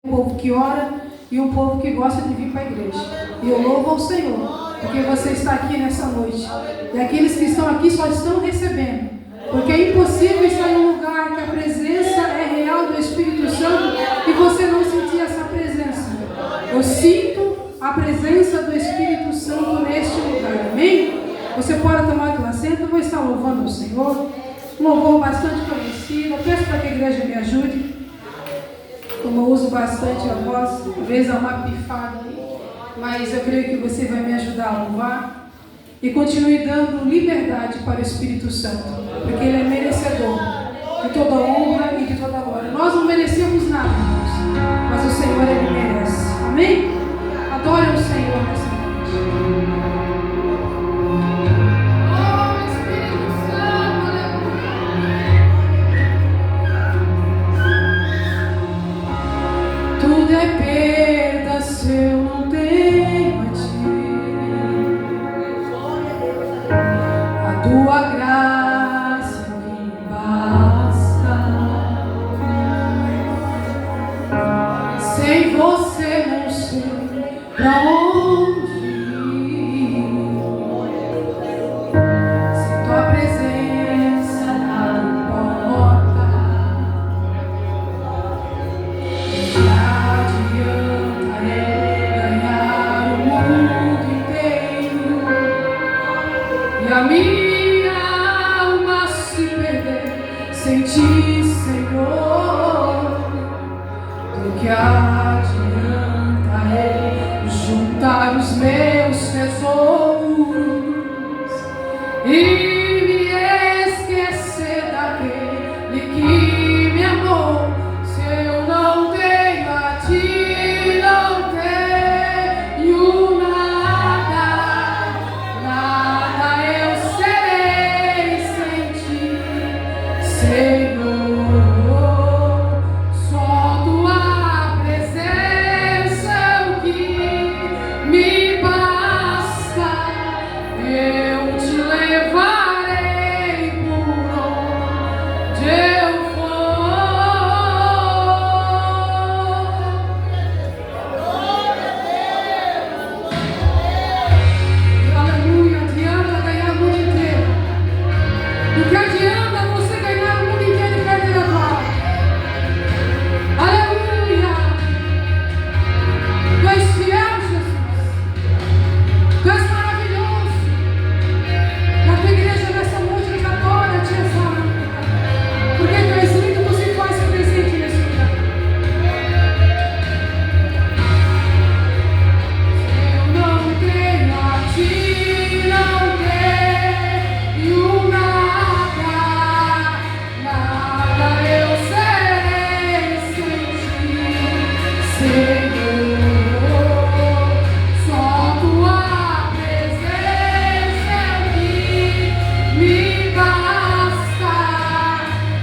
Um povo que ora e um povo que gosta de vir para a igreja. E eu louvo ao Senhor, porque você está aqui nessa noite. E aqueles que estão aqui só estão recebendo. Porque é impossível estar em um lugar que a presença é real do Espírito Santo e você não sentir essa presença. Eu sinto a presença do Espírito Santo neste lugar. Amém? Você pode tomar aquele assento, eu vou estar louvando o Senhor. Um louvor bastante conhecido. Eu peço para que a igreja me ajude. Como eu uso bastante a voz, talvez há uma pifada aí, mas eu creio que você vai me ajudar a louvar e continue dando liberdade para o Espírito Santo, porque Ele é merecedor de toda honra e de toda glória. Nós não merecemos nada, irmãos, mas o Senhor, Ele merece. Amém? Adore o Senhor nessa noite. Tudo é perda se eu não tenho a ti. A tua graça me basta. Sem você não sei pra onde ir. Sem tua presença nada importa. A minha alma se perder sem ti, Senhor. Do que adianta juntar os meus tesouros e me esquecer daquele que me amou. Se eu não tenho a ti, não tenho nada. Senhor, só tua presença é o que me basta. Eu te levarei por onde eu for. Aleluia, adianta ganhar o mundo inteiro. Do que adianta você ganhar o mundo inteiro e perder a glória? Aleluia! Tu és fiel, Jesus. Tu és maravilhoso. E a tua igreja nessa noite nos adora, te exalta. Porque tu és lindo, tu se faz presente nesse lugar. Eu não tenho a ti, não tenho nada. Nada eu serei sem ti, Senhor. Só tua presença é o que me basta.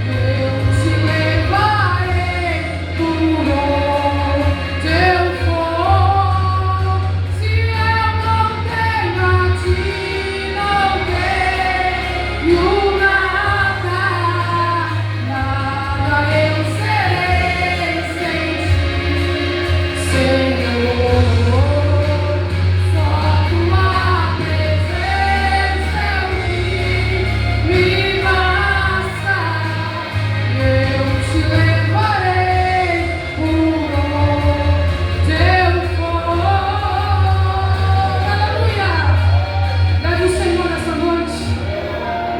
Eu te levarei por onde eu for. Se eu não tenho a ti, não tenho nada. Nada eu serei sem ti, Senhor. Só tua presença é o que me basta. Eu te levarei por onde eu for. Aleluia! Leve o Senhor nessa noite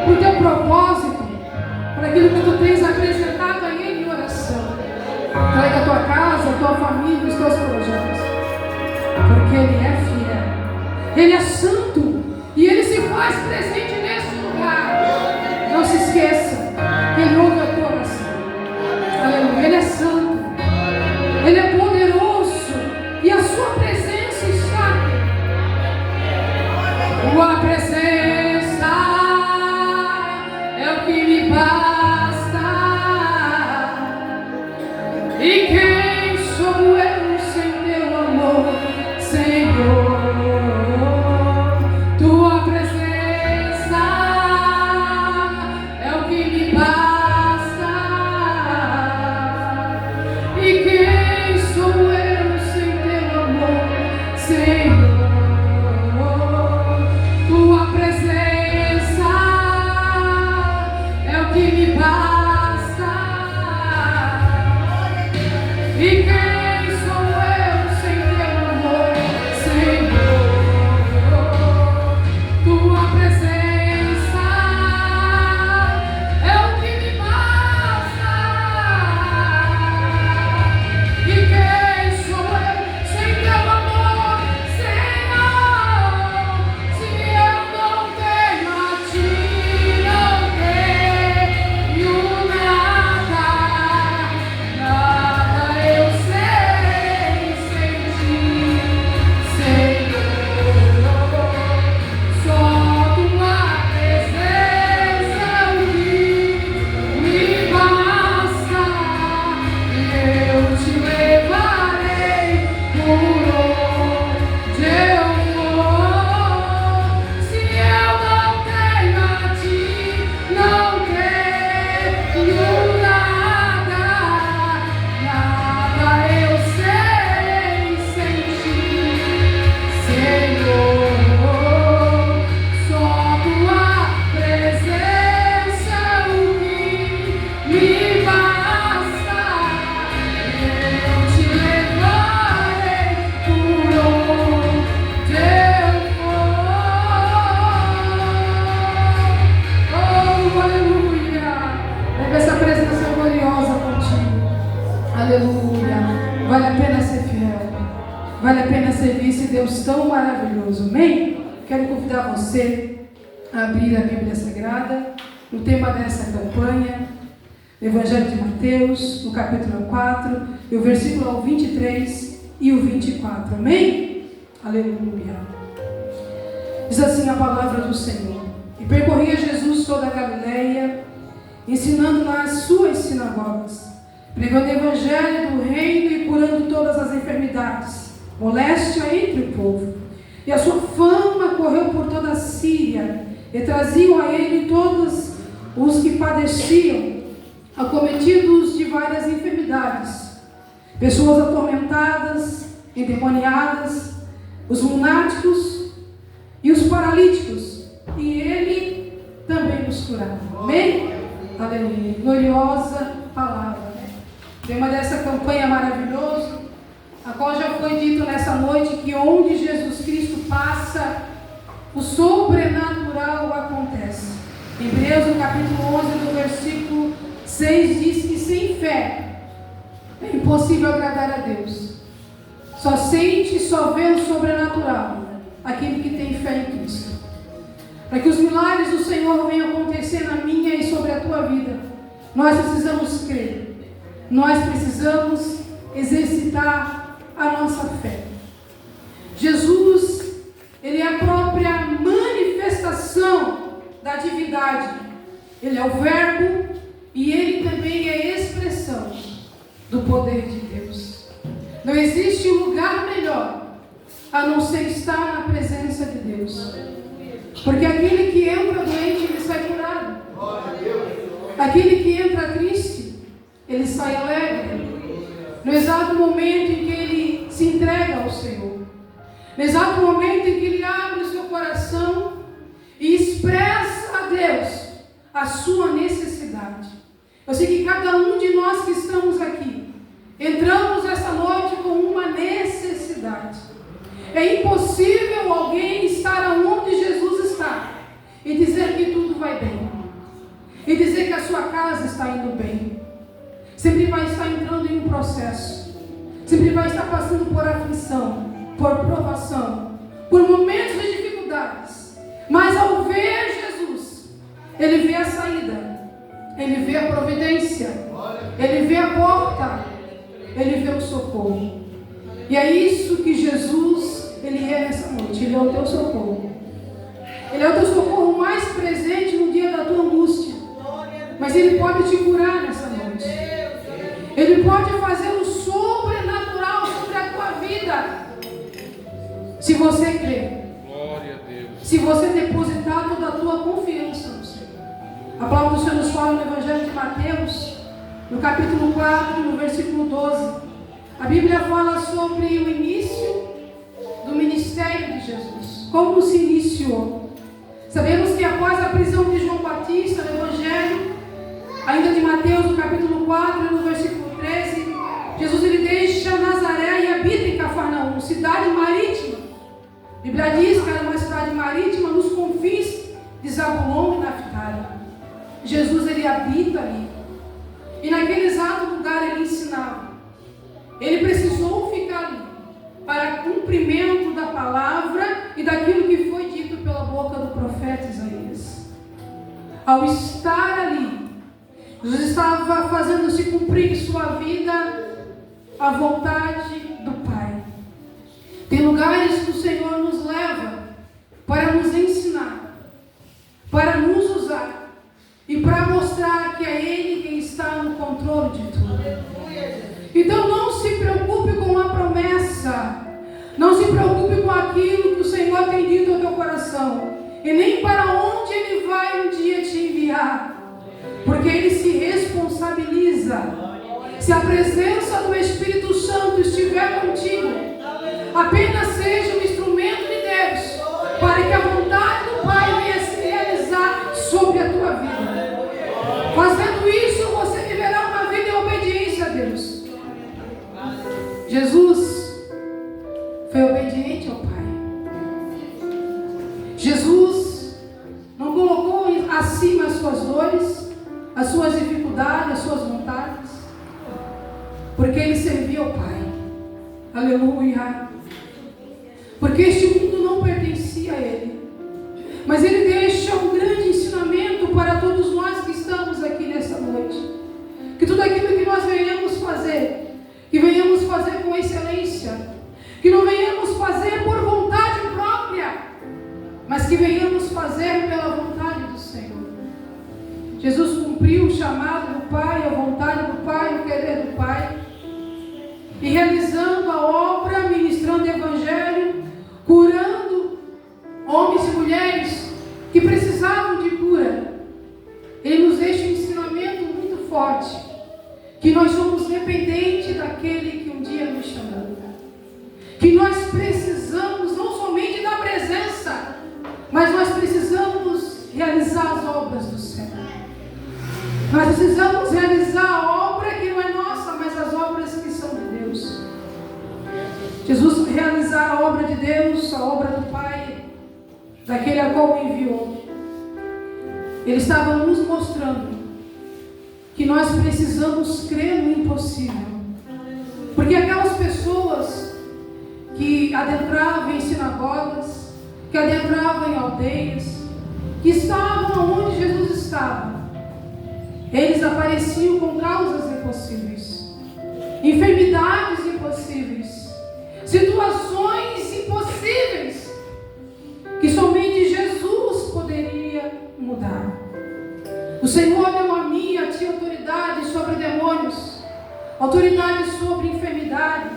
pro teu propósito, para aquilo que tu tens apresentado a Ele em oração. Traga a tua casa, a tua família, os teus projetos, porque Ele é fiel, Ele é santo e Ele se faz presente nesse lugar. Não se esqueça que Ele ouve a tua oração. Aleluia, Ele é santo, Ele é poderoso e a sua presença está aqui. Tua presença é o que me basta. E quem sou eu sem teu amor, Senhor? Tua presença é o que me basta. E quem sou E quem sou eu sem teu amor, Senhor? Tua presença é o que me basta. E quem sou eu sem teu amor, Senhor? Se eu não tenho a ti, não tenho nada, nada eu sei sem ti, Senhor. Só tua presença me basta, e eu te levarei por onde eu for. Se eu não tenho a ti, não tenho nada, nada eu sei sem ti, Senhor. Só tua presença me basta, eu te levarei por onde eu for. Oh, aleluia! Leve essa presença gloriosa contigo. Aleluia! Vale a pena ser fiel. Vale a pena servir esse Deus tão maravilhoso. Amém? Quero convidar você a abrir a Bíblia Sagrada, no tema dessa campanha, Evangelho de Mateus, no capítulo 4, e o versículo ao 23 e o 24. Amém? Aleluia. Diz assim a palavra do Senhor. E percorria Jesus toda a Galileia, ensinando nas suas sinagogas, pregando o Evangelho do reino e curando todas as enfermidades, moléstia entre o povo. E a sua fama correu por toda a Síria, e traziam a ele todos os que padeciam, acometidos de várias enfermidades, pessoas atormentadas, endemoniadas, os lunáticos e os paralíticos, e ele também os curava. Amém? Aleluia. Gloriosa palavra. Tema dessa campanha maravilhosa, a qual já foi dito nessa noite que onde Jesus Cristo passa, o sobrenatural acontece. Hebreus, no capítulo 11, no versículo 6, diz que sem fé é impossível agradar a Deus. Só sente e só vê o sobrenatural aquele que tem fé em Cristo. Para que os milagres do Senhor venham acontecer na minha e sobre a tua vida, nós precisamos crer. Nós precisamos exercitar a nossa fé. Jesus, ele é a própria manifestação da divindade. Ele é o verbo e ele também é a expressão do poder de Deus. Não existe lugar melhor a não ser estar na presença de Deus. Porque aquele que entra doente, ele sai curado. Aquele que entra triste, ele sai alegre. No exato momento em que ele se entrega ao Senhor, no exato momento em que ele abre o seu coração e expressa a Deus a sua necessidade. Eu sei que cada um de nós que estamos aqui, entramos essa noite com uma necessidade. É impossível alguém estar onde Jesus está e dizer que tudo vai bem, e dizer que a sua casa está indo bem. Sempre vai estar entrando em um processo, sempre vai estar passando por aflição, por provação, por momentos de dificuldades. Mas ao ver Jesus, ele vê a saída, ele vê a providência, ele vê a porta, ele vê o socorro. E é isso que Jesus, ele é nessa noite. Ele é o teu socorro. Ele é o teu socorro mais presente no dia da tua angústia. Mas ele pode te curar nessa noite. Ele pode fazer o sobrenatural sobre a tua vida. Se você crer. Glória a Deus. Se você depositar toda a tua confiança no Senhor. A palavra do Senhor nos fala no Evangelho de Mateus, no capítulo 4, no versículo 12. A Bíblia fala sobre o início do ministério de Jesus. Como se iniciou. Sabemos que após a prisão de João Batista, no Evangelho, ainda de Mateus, no capítulo 4, no versículo 13, Jesus ele deixa Nazaré e habita em Cafarnaum, cidade marítima. A Bíblia diz que era uma cidade marítima nos confins de Zabulon e Naftali. Jesus ele habita ali. E naquele exato lugar ele ensinava. Ele precisou ficar ali para cumprimento da palavra e daquilo que foi dito pela boca do profeta Isaías. Ao estar ali, Jesus estava fazendo-se cumprir em sua vida a vontade do Pai. Tem lugares que o Senhor nos leva para nos ensinar, para nos usar e para mostrar que é Ele quem está no controle de tudo. Então não se preocupe com a promessa, não se preocupe com aquilo que o Senhor tem dito ao teu coração, e nem para onde Ele vai um dia te enviar, porque Ele se responsabiliza. Se a presença do Espírito Santo estiver contigo, apenas seja um instrumento de Deus, para que a vontade do Pai venha se realizar sobre a tua vida. Fazendo isso, você viverá uma vida em obediência a Deus. Jesus foi obediente ao Pai. Jesus não colocou acima as suas dores, as suas dificuldades, as suas vontades, porque Ele servia ao Pai. Aleluia. Porque este mundo não pertencia a Ele, mas Ele deixa um grande ensinamento para todos nós que estamos aqui nessa noite. Que tudo aquilo que nós venhamos fazer, que venhamos fazer com excelência, que não venhamos fazer por vontade própria, mas que venhamos fazer pela vontade do Senhor. Jesus cumpriu o chamado do Pai, a vontade do Pai, o querer do Pai, e realizando a obra, ministrando o Evangelho, curando homens e mulheres que precisavam de cura. Ele nos deixa um ensinamento muito forte, que nós somos dependentes daquele que um dia nos chamou, que nós precisamos não somente da presença, mas nós precisamos realizar as obras do Senhor. Nós precisamos realizar a obra que não é nossa, mas as obras que são de Deus. Jesus realizar a obra de Deus, a obra do Pai, daquele a qual o enviou. Ele estava nos mostrando que nós precisamos crer no impossível. Porque aquelas pessoas que adentravam em sinagogas, que adentravam em aldeias, que estavam onde Jesus estava, eles apareciam com causas impossíveis, enfermidades impossíveis, situações impossíveis, que somente Jesus poderia mudar. O Senhor deu a mim e a ti autoridade sobre demônios, autoridade sobre enfermidade.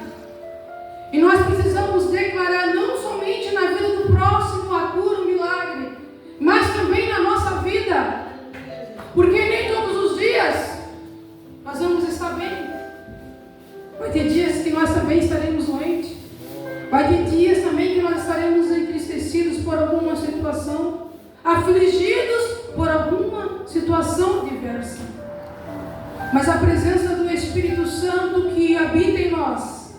E nós precisamos declarar não somente na vida do próximo a cura, o milagre, mas também na nossa vida. Porque nem todos os dias nós vamos estar bem. Vai ter dias que nós também estaremos doentes. Vai ter dias também que nós estaremos entristecidos por alguma situação, afligidos por alguma situação diversa. Mas a presença do Espírito Santo que habita em nós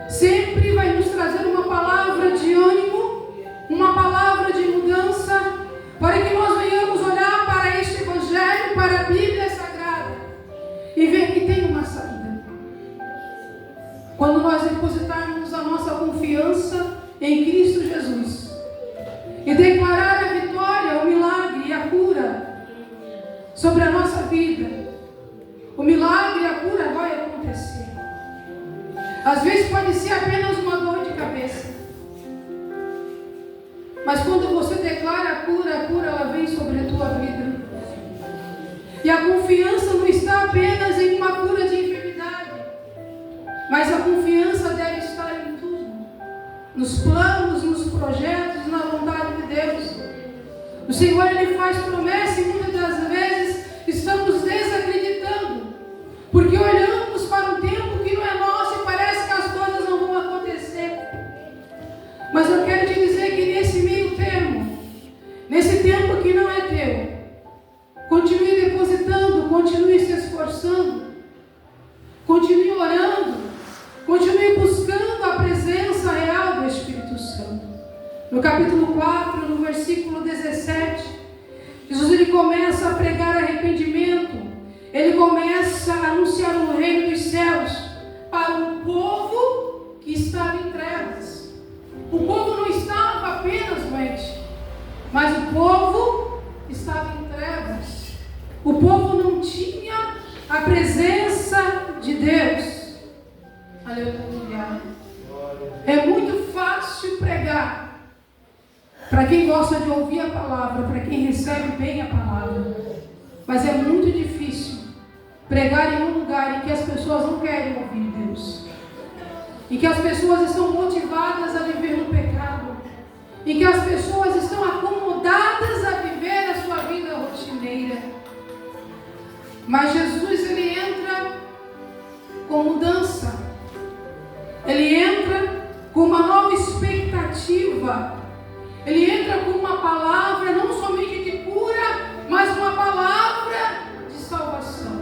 sempre vai nos trazer uma palavra de ânimo, uma palavra de mudança, para que nós venhamos olhar para este Evangelho, para a Bíblia Sagrada e ver que tem uma saída. Quando nós depositarmos a nossa confiança em Cristo Jesus e declarar a vitória, o milagre e a cura sobre a nossa vida, o milagre e a cura vai acontecer. Às vezes pode ser apenas uma dor de cabeça, mas quando você declara a cura ela vem sobre a tua vida. E a confiança não está apenas em uma cura de enfermidade, mas a confiança deve estar em tudo, nos planos, nos projetos, na vontade de Deus. O Senhor Ele faz promessa e muitas das vezes estamos desacreditando, porque olhamos para um tempo que não é nosso e parece que as coisas não vão acontecer. Mas eu quero te dizer que nesse meio termo, nesse tempo que não é teu, continue depositando, continue se esforçando, continue orando, No capítulo 4, no versículo 17, Jesus ele começa a pregar arrependimento. Ele começa a anunciar o reino dos céus para um povo que estava em trevas. O povo não estava apenas doente, mas o povo estava em trevas. O povo não tinha a presença de Deus. Aleluia. É muito fácil pregar para quem gosta de ouvir a palavra, para quem recebe bem a palavra. Mas é muito difícil pregar em um lugar em que as pessoas não querem ouvir Deus, em que as pessoas estão motivadas a viver no pecado, em que as pessoas estão acomodadas a viver a sua vida rotineira. Mas Jesus ele entra com mudança, ele entra com uma nova expectativa, ele entra com uma palavra não somente de cura, mas uma palavra de salvação.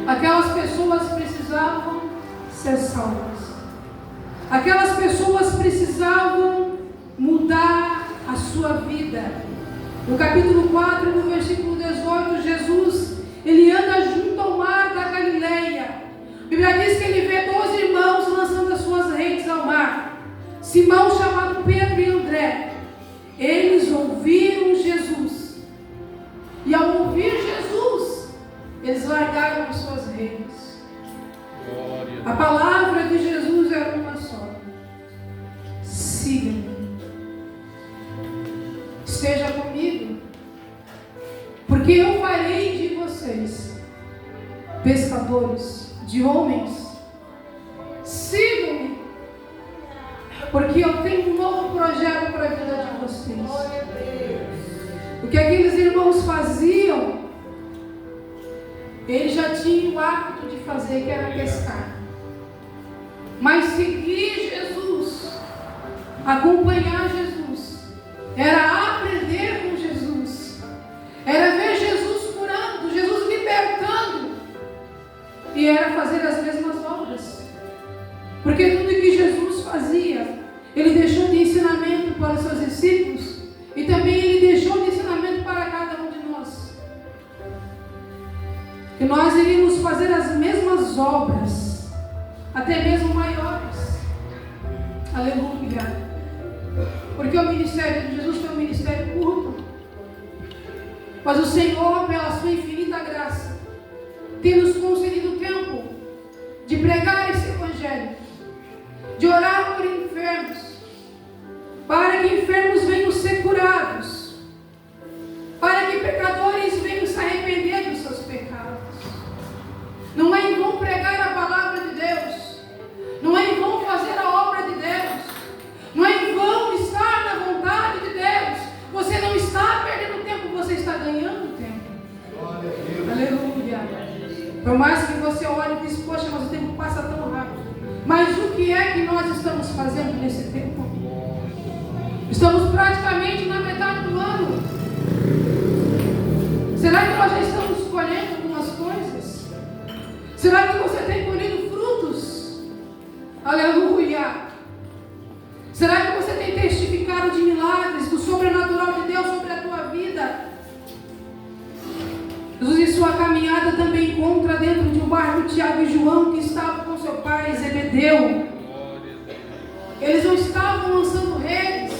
Aquelas pessoas precisavam ser salvas. Aquelas pessoas precisavam mudar a sua vida. No capítulo 4, no versículo 18, Jesus, ele anda junto ao mar da Galileia. A Bíblia diz que ele vê 12 irmãos lançando as suas redes ao mar. Simão, chamado Pedro e André. Eles ouviram Jesus. E ao ouvir Jesus, eles largaram as suas redes. A palavra de Jesus era uma só: siga-me. Esteja comigo, porque eu farei de vocês pescadores de homens. Sigam-me, porque eu tenho um novo projeto para a vida de vocês. O que aqueles irmãos faziam, eles já tinham o hábito de fazer, que era pescar. Mas seguir Jesus, acompanhar Jesus, era aprender com Jesus, era ver Jesus curando, Jesus libertando, e era fazer as mesmas obras. Porque tudo que Jesus fazia, ele deixou de ensinamento para os seus discípulos, e também ele deixou de ensinamento para cada um de nós. Que nós iríamos fazer as mesmas obras, até mesmo maiores. Aleluia. Porque o ministério de Jesus foi um ministério curto. Mas o Senhor, pela sua infinita graça, tem nos concedido tempo de pregar esse evangelho, de orar por enfermos, para que enfermos venham ser curados, para que pecadores venham se arrepender dos seus pecados. Não é em vão pregar a palavra de Deus, não é em vão fazer a obra de Deus, não é em vão estar na vontade de Deus. Você não está perdendo tempo, você está ganhando tempo. Aleluia. Por mais que você olhe e diz, poxa, mas o tempo passa tão rápido. Mas o que é que nós estamos fazendo nesse tempo? Estamos praticamente na metade do ano. Será que nós já estamos colhendo algumas coisas? Será que você tem colhido frutos? Aleluia. Será que você tem testificado de milagres, do sobrenatural de Deus sobre a tua vida? Jesus, em sua caminhada, também encontra dentro de um barco Tiago e João, que estavam com seu pai Zebedeu. Eles não estavam lançando redes,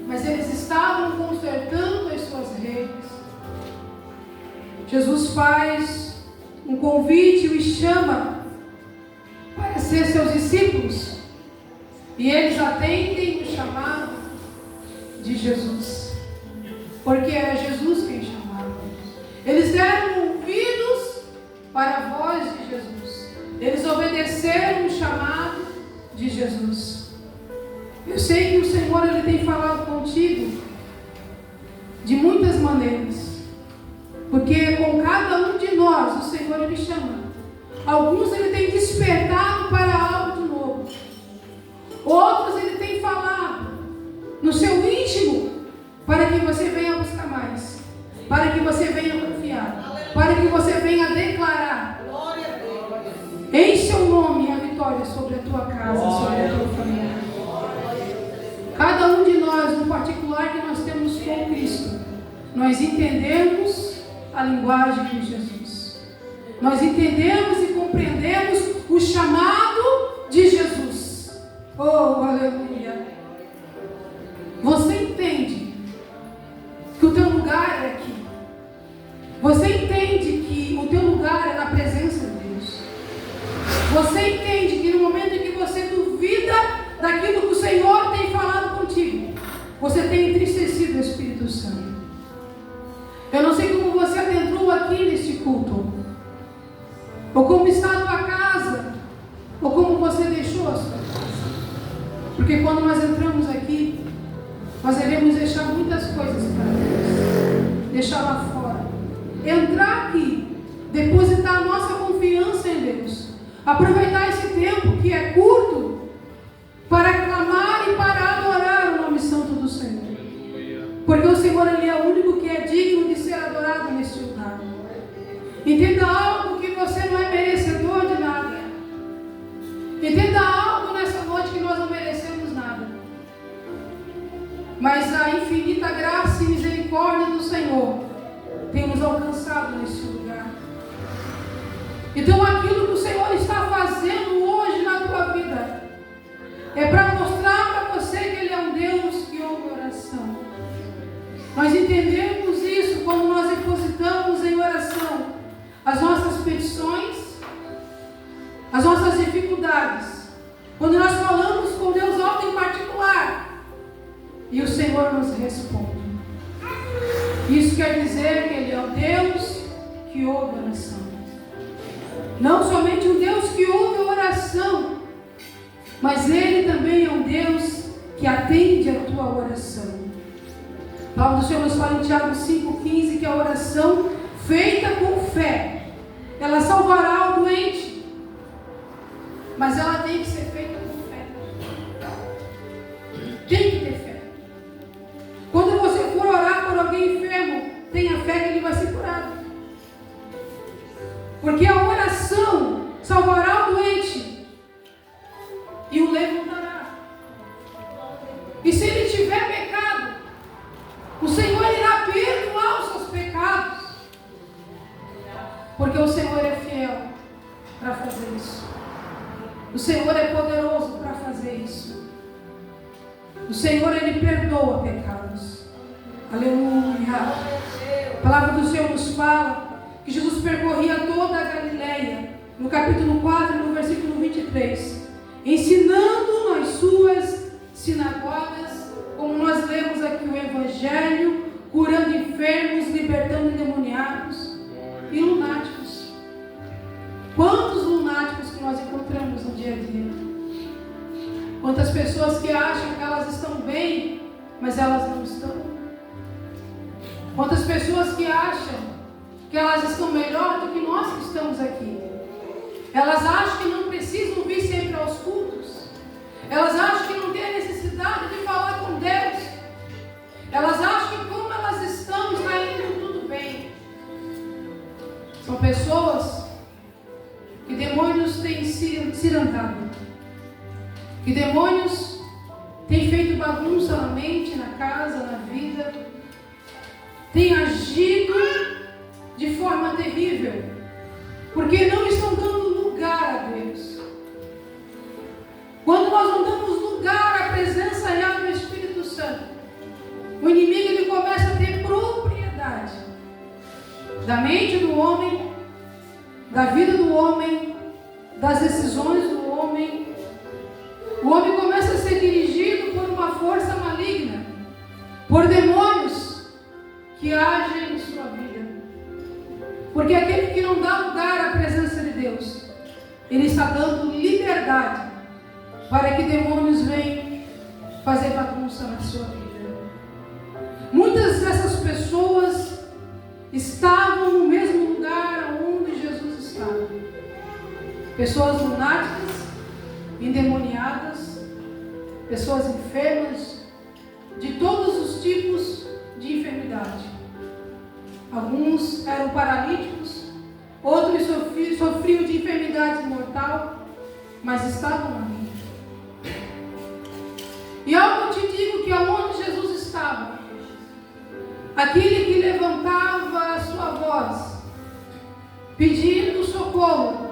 mas eles estavam consertando as suas redes. Jesus faz um convite e os chama para ser seus discípulos. E eles atendem o chamado de Jesus, porque era Jesus quem chamava. Eles deram ouvidos para a voz de Jesus. Eles obedeceram o chamado de Jesus. Eu sei que o Senhor ele tem falado contigo de muitas maneiras, porque com cada um de nós o Senhor ele chama. Alguns ele tem despertado para algo de novo. Outros ele tem falado no seu íntimo para que você venha buscar mais, para que você venha confiar, para que você venha declarar em seu nome a vitória sobre a tua casa, sobre a tua família. Cada um nós entendemos a linguagem de Jesus. Nós entendemos e compreendemos o chamado de Jesus. Oh, aleluia! Você entende que o teu lugar é aqui. Você entende que o teu lugar é na presença de Deus. Você entende que no momento em que você duvida daquilo que o Senhor tem falado contigo, você tem entristecido o Espírito Santo. Eu não sei como você adentrou aqui neste culto, ou como está a tua casa, ou como você deixou a sua casa. Porque quando nós entramos aqui, nós devemos deixar muitas coisas para Deus, deixar lá fora, entrar aqui, depositar a nossa confiança em Deus, aproveitar esse tempo que é curto para clamar e para adorar o nome santo do Senhor. Porque o Senhor, Ele é o único que é digno de ser adorado neste lugar. Entenda algo, que você não é merecedor de nada. Entenda algo nessa noite, que nós não merecemos nada. Mas a infinita graça e misericórdia do Senhor tem nos alcançado neste lugar. Então aquilo que o Senhor está fazendo hoje na tua vida é para mostrar para você que Ele é um Deus que ouve oração. Nós entendemos isso quando nós depositamos em oração as nossas petições, as nossas dificuldades. Quando nós falamos com Deus alto em particular e o Senhor nos responde. Isso quer dizer que Ele é o Deus que ouve oração. Não somente um Deus que ouve oração, mas Ele também é um Deus que atende a tua oração. A palavra do Senhor nos fala em Tiago 5,15 que a oração feita com fé, ela salvará o doente, mas ela tem que ser feita com fé. Tem que ter fé. Quando você for orar por alguém enfermo, tenha fé que ele vai ser curado. Porque a oração salvará o doente e o levantará. E se ele tiver pecado, o Senhor irá perdoar os seus pecados. Porque o Senhor é fiel para fazer isso. O Senhor é poderoso para fazer isso. O Senhor, Ele perdoa pecados. Aleluia. A palavra do Senhor nos fala que Jesus percorria toda a Galileia, no capítulo 4, no versículo 23, ensinando nas suas sinagogas, como nós lemos aqui o Evangelho, curando enfermos, libertando endemoniados e lunáticos. Quantos lunáticos que nós encontramos no dia a dia? Quantas pessoas que acham que elas estão bem, mas elas não estão? Quantas pessoas que acham que elas estão melhor do que nós que estamos aqui? Elas acham que não precisam vir sempre aos cultos. Elas acham que não tem a necessidade de falar com Deus. Elas acham que como elas estão, está indo tudo bem. São pessoas que demônios têm cirandado, que demônios têm feito bagunça na mente, na casa, na vida, têm agido de forma terrível, porque não estão dando lugar a Deus. Quando nós não damos lugar à presença real do Espírito Santo, o inimigo ele começa a ter propriedade da mente do homem, da vida do homem, das decisões do homem. O homem começa a ser dirigido por uma força maligna, por demônios que agem em sua vida. Porque aquele que não dá lugar à presença de Deus, ele está dando liberdade para que demônios venham fazer bagunça na sua vida. Muitas dessas pessoas estavam no mesmo lugar onde Jesus estava. Pessoas lunáticas, endemoniadas, pessoas enfermas, de todos os tipos de enfermidade. Alguns eram paralíticos, outros sofriam de enfermidade mortal, mas estavam ali. E algo eu te digo que aonde Jesus estava, aquele que levantava a sua voz, pedindo socorro,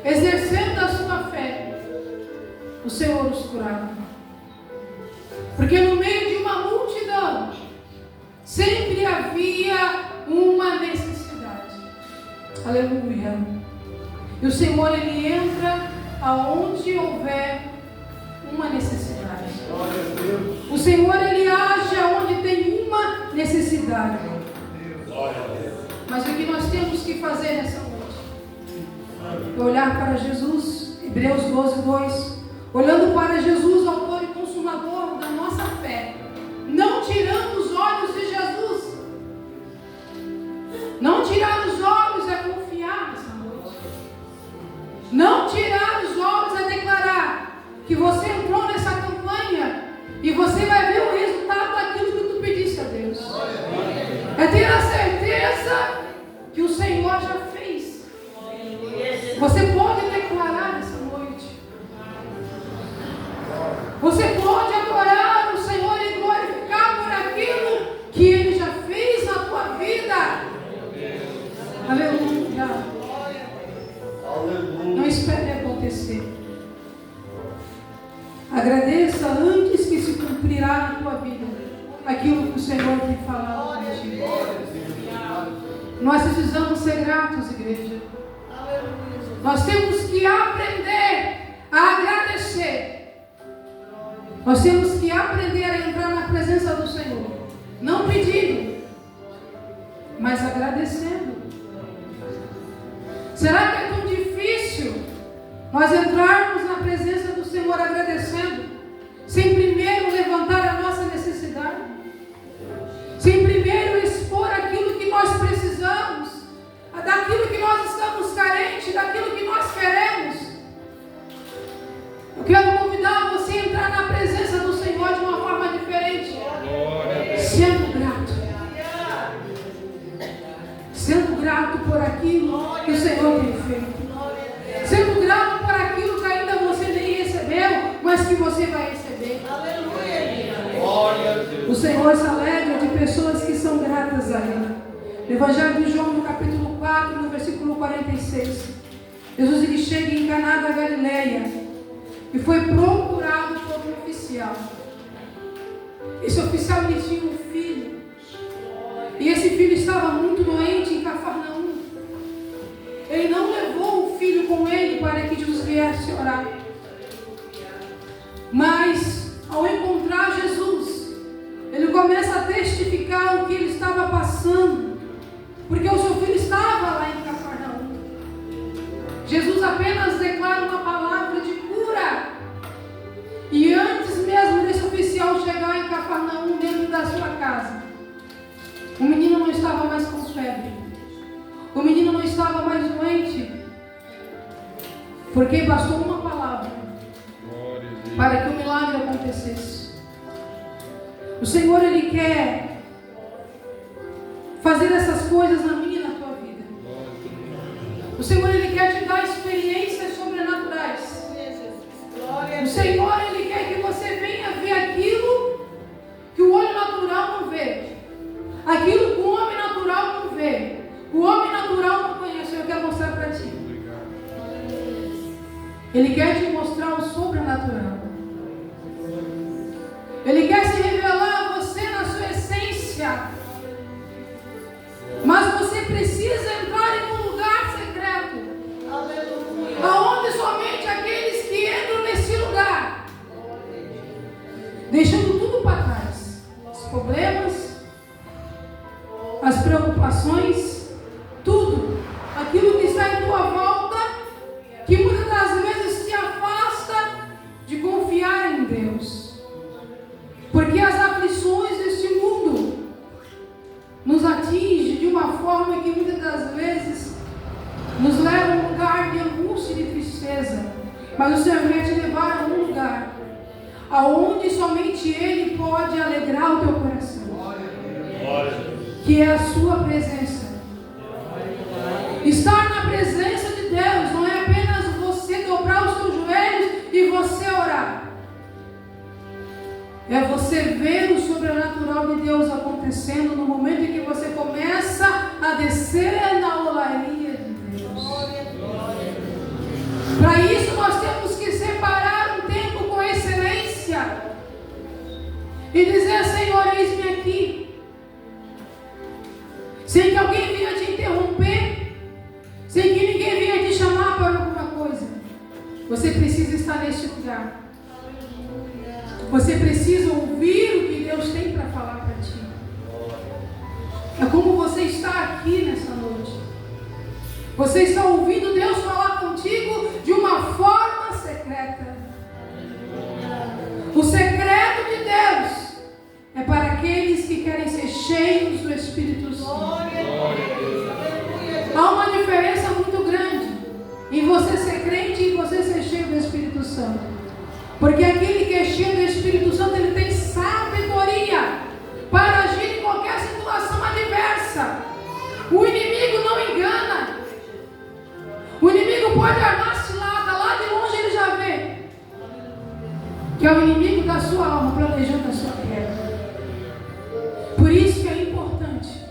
exercendo a sua fé, o Senhor os curava. Porque no meio de uma multidão, sempre havia uma necessidade. Aleluia. E o Senhor, Ele entra aonde houver uma necessidade. O Senhor, Ele age aonde tem uma necessidade. Mas o que nós temos que fazer nessa noite é olhar para Jesus, Hebreus 12, 2. Olhando para Jesus, autor e consumador da nossa fé, não tirando os olhos de Jesus. Não tirar os olhos é confiar nessa noite. Não tirar os olhos é declarar que você entrou nessa campanha e você vai ver o resultado daquilo que tu pediste a Deus. É ter a certeza que o Senhor já fez. Você pode declarar essa noite. Você pode adorar o Senhor e glorificar por aquilo que Ele já fez na tua vida. Aleluia. Não espere acontecer. Agradeça antes que se cumprirá na tua vida aquilo que o Senhor tem falado contigo. Nós precisamos ser gratos, igreja. Nós temos que aprender a agradecer. Nós temos que aprender a entrar na presença do Senhor, não pedindo, mas agradecendo. Será que é tão difícil nós entrarmos na presença do Senhor agradecendo, sem primeiro levantar a nossa necessidade, sem primeiro expor aquilo que nós precisamos, daquilo que nós estamos carentes, daquilo que nós queremos? Eu quero convidar você a entrar na presença do Senhor de uma forma diferente, sendo grato. Sendo grato por aquilo que o Senhor tem feito. Sendo grato por aquilo que ainda você nem recebeu, mas que você vai receber. O Senhor se alegra de pessoas que são gratas a Ele. No Evangelho de João, no capítulo 4, no versículo 46. Jesus, ele chega em Caná da Galileia e foi procurado por um oficial. Esse oficial, ele tinha um filho. E esse filho estava muito doente em Cafarnaum. Ele não levou o filho com ele para que Jesus viesse orar. Mas, ao encontrar Jesus, ele começa a testificar o que ele estava passando. Porque o seu filho estava lá em Cafarnaum. Jesus apenas declara uma palavra de cura. E antes mesmo desse oficial chegar em Cafarnaum, dentro da sua casa, o menino não estava mais com febre. O menino não estava mais doente. Porque bastou uma palavra para que o milagre acontecesse. O Senhor, Ele quer fazer essas coisas na minha e na tua vida. O Senhor, Ele quer te dar experiências sobrenaturais. O Senhor, Ele quer que você venha ver aquilo que o olho natural não vê. Aquilo que o homem natural não vê. O homem natural não conhece. Eu quero mostrar para ti. Ele quer te mostrar o sobrenatural. Ele quer se revelar a você na sua essência. Mas você precisa entrar em um lugar secreto. Aonde somente aqueles que entram nesse lugar, deixando tudo para trás, os problemas, as preocupações, tudo, aquilo que está em tua volta, que muitas das vezes te afasta de confiar em Deus. Porque as aflições deste mundo nos atingem de uma forma que muitas das vezes nos leva a um lugar de angústia e de tristeza. Mas o Senhor quer te levar a um lugar aonde somente Ele pode alegrar o teu coração, que é a sua presença. Estar na presença de Deus não é apenas você dobrar os teus joelhos e você orar. É você ver o sobrenatural de Deus acontecendo no momento em que você começa a descer na olaria de Deus. Para isso nós temos que separar um tempo com excelência e dizer: Senhor, eis-me aqui. Sem que alguém venha te interromper, sem que ninguém venha te chamar para alguma coisa. Você precisa estar neste lugar. Você precisa ouvir o que Deus tem para falar para ti. É como você está aqui nessa noite. Você está ouvindo Deus falar contigo de uma forma secreta. O secreto de Deus é para aqueles que querem ser cheios do Espírito Santo. Há uma diferença muito grande em você ser crente e você ser cheio do Espírito Santo. Porque aquele que é cheio do Espírito Santo, ele tem sabedoria para agir em qualquer situação adversa. O inimigo não engana. O inimigo pode armar cilada, lá de longe ele já vê que é o inimigo da sua alma planejando a sua queda. Por isso que é importante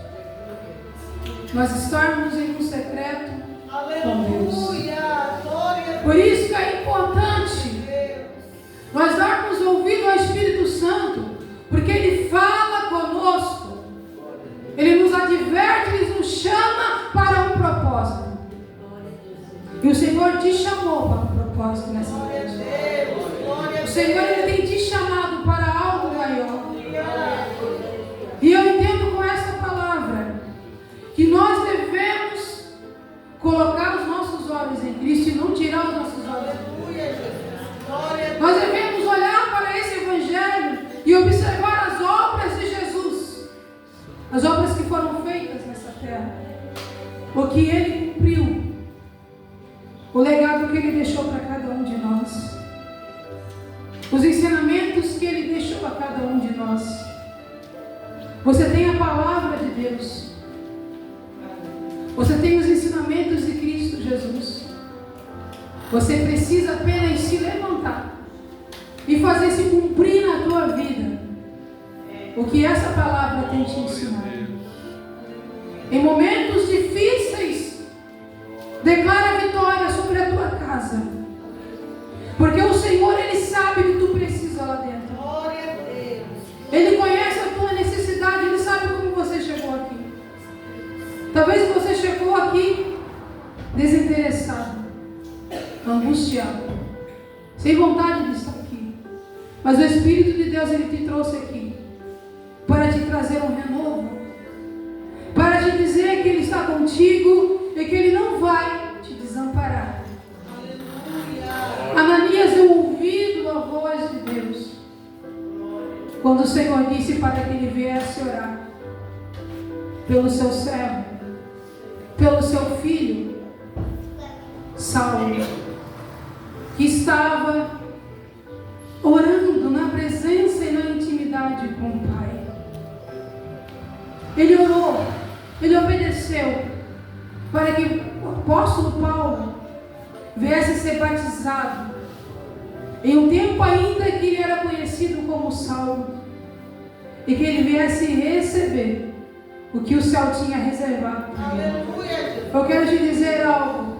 nós estarmos em um secreto com Deus. Por isso que é importante nós darmos ouvido ao Espírito Santo, porque Ele fala conosco, Ele nos adverte, Ele nos chama para um propósito. E o Senhor te chamou para um propósito nessa noite. O Senhor, Ele tem te chamado para algo maior. E eu entendo com essa palavra que nós devemos colocar os nossos olhos em Cristo e não tirar os nossos olhos de Deus. Nós devemos olhar para esse Evangelho e observar as obras de Jesus, as obras que foram feitas nessa terra, o que Ele cumpriu, o legado que Ele deixou para cada um de nós, os ensinamentos que Ele deixou a cada um de nós. Você tem a palavra de Deus, você tem os ensinamentos de Cristo Jesus. Você precisa apenas se levantar e fazer se cumprir na tua vida o que essa palavra tem te ensinado. Em momentos difíceis, declara vitória sobre a tua casa, porque o Senhor, Ele sabe que tu precisa lá dentro. Ele conhece a tua necessidade, Ele sabe como você chegou aqui. Talvez você chegou aqui desinteressado, angustiado, sem vontade de estar aqui. Mas o Espírito de Deus, Ele te trouxe aqui para te trazer um renovo, para te dizer que Ele está contigo e que Ele não vai te desamparar. Ananias, eu ouvi a voz de Deus quando o Senhor disse para que ele viesse orar pelo seu servo, pelo seu filho Saulo, que estava orando na presença e na intimidade com o Pai. Ele orou, ele obedeceu para que o apóstolo Paulo viesse a ser batizado em um tempo ainda que ele era conhecido como Saulo, e que ele viesse receber o que o céu tinha reservado para ele. Eu quero te dizer algo,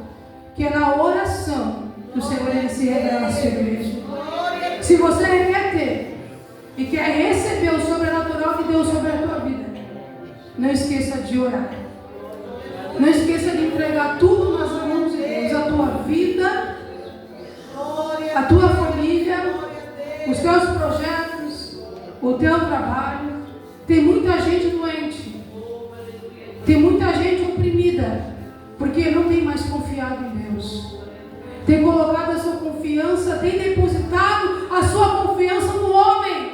que é na oração que o Senhor, Ele se revela à sua igreja. Se você quer ter e quer receber o sobrenatural de Deus sobre a tua vida, não esqueça de orar. Não esqueça de entregar tudo nas mãos de Deus, a tua vida, a tua família, os teus projetos, o teu trabalho. Tem muita gente doente, tem muita gente oprimida, porque não tem mais confiado em Deus. Tem colocado a sua confiança, tem depositado a sua confiança no homem.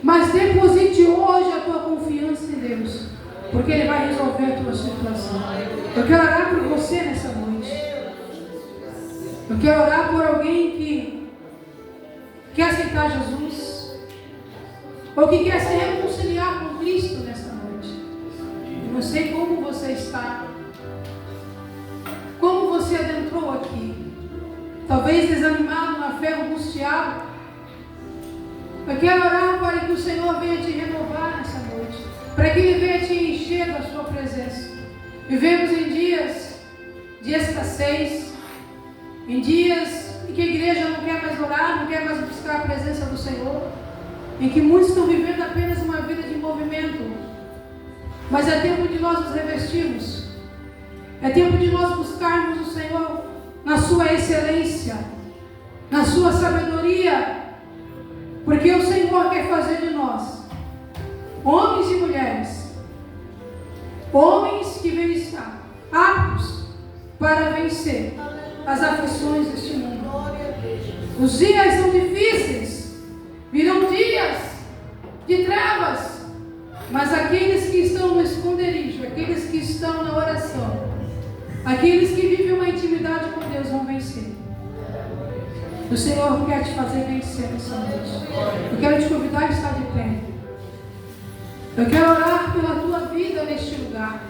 Mas deposite hoje a tua confiança em Deus, porque Ele vai resolver a tua situação. Eu quero orar por você nessa noite. Eu quero orar por alguém que quer aceitar Jesus, ou que quer se reconciliar com Cristo nessa noite. Eu não sei como você está, como você adentrou aqui, talvez desanimado na fé, angustiado, Eu quero orar para que o Senhor venha te renovar nessa noite, para que Ele venha te encher da sua presença. Vivemos em dias de escassez, em dias em que a igreja não quer mais orar, não quer mais buscar a presença do Senhor, em que muitos estão vivendo apenas uma vida de movimento. Mas é tempo de nós nos revestirmos, é tempo de nós buscarmos o Senhor na sua excelência, na sua sabedoria, porque o Senhor quer fazer de nós homens e mulheres, homens que venham estar aptos para vencer as aflições deste mundo. Os dias são difíceis, virão dias de trevas, mas aqueles que estão no esconderijo, aqueles que estão na oração, aqueles que vivem uma intimidade com Deus vão vencer. O Senhor quer te fazer vencer nessa noite. Eu quero te convidar a estar de pé. Eu quero orar pela tua vida neste lugar.